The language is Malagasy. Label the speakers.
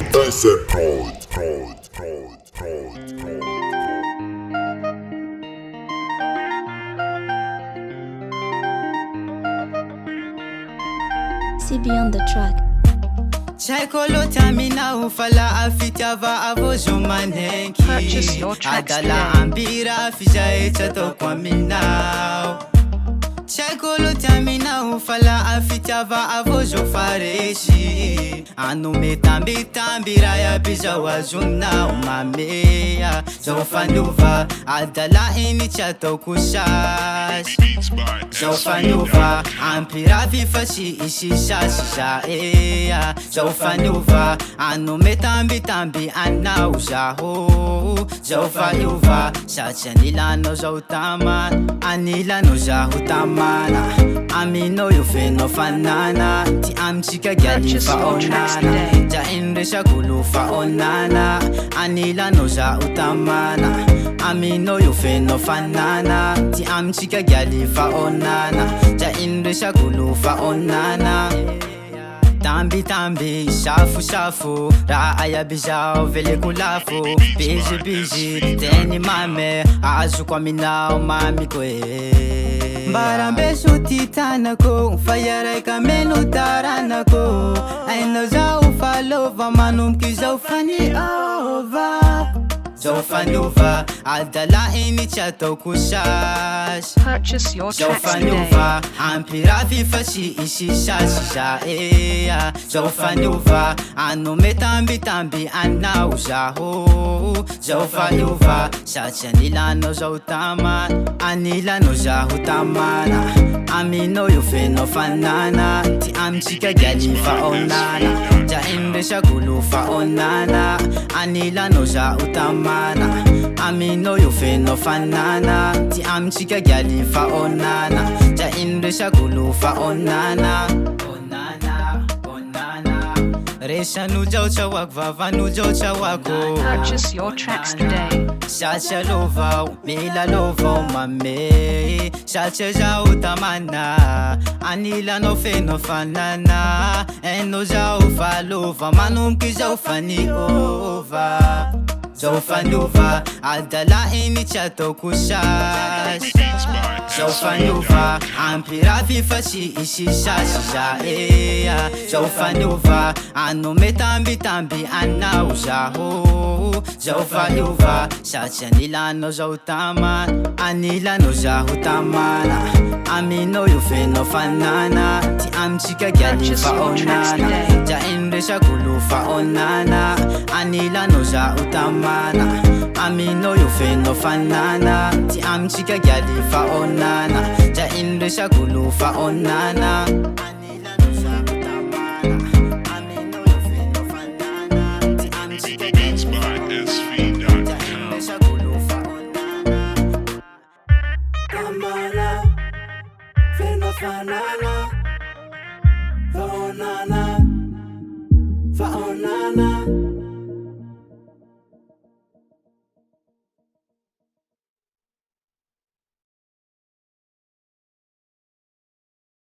Speaker 1: Tyson Prod.
Speaker 2: CB on the track.
Speaker 3: Chaikolo tamina ufala afitiava avojo manenki.
Speaker 4: Purchase your tracks
Speaker 3: Adala
Speaker 4: today.
Speaker 3: ambira fisha echato kwa minao. Chaikolo tamina ufala afitiava avojo fareshi. Anu metambi tambira ya bija wajuna umamea. Jofanuva adala ini chato kushash. Jofanuva ampira fifashi ishisha shisha ea. Jofanuva anu metambi tambi ana ujaho. Jofanuva shachanila no joutaman anila no jahutamana. Amino yufeno fanana ti amchika gyali fa onana. Ja indesha kulu fa onana anila no jautamana. Amino yufeno fanana ti amchika gyali fa onana. Ja indesha kulu fa onana. Tambi tambi, shafu shafu, raaya bijao vele kulafu. Biji biji, teni mame, azu kwa minao mami kwe. Barambe shuti tanako, fayara kamenu taranako. Aino jau falova, manum ki jau fani over. Jofanuva, adala ini chato kushash.
Speaker 4: Purchase your tracks today.
Speaker 3: Jofanuva, ampira fifashi ishisha shisha ea. Jofanuva, anu metambi tambi ana ujaho. Jofanuva, shachanila no jautaman anila no jahutamana. Amino yufeno fanana ti amchika gyali fa onana. Ja indesha kulu fa onana anila no jautamana. Amino yufeno fanana ti amchika gyali fa onana. Ja indesha kulu fa onana. Onana, onana. Resha nu jau chawak vava nu jau chawako.
Speaker 4: Purchase your tracks today.
Speaker 3: Shacha lova, mila lova mame. Shacha jau tamana, anila no feno fanana. Eno jau fa lova, manum ki jau fani over. Jofanuva, adala ini chato kushash. Jofanuva, ampira fifashi ishisha shisha ea. Jofanuva, anu metambi tambi ana ujaho. Jofanuva, shachanila no jautaman anila no jahutamana. Amino yufeno fanana ti amchika gyali fa onana. Ja indesha kulu fa onana anila no jautamana. Amino yufeno fanana ti amchika gyali fa onana. Ja indesha kulu fa onana. Anila no jautamana. Amino yufeno fanana ti amchika gyali fa onana. Ja indesha kulu fa onana.
Speaker 5: Tamana, feno fanana, fa onana, fa onana.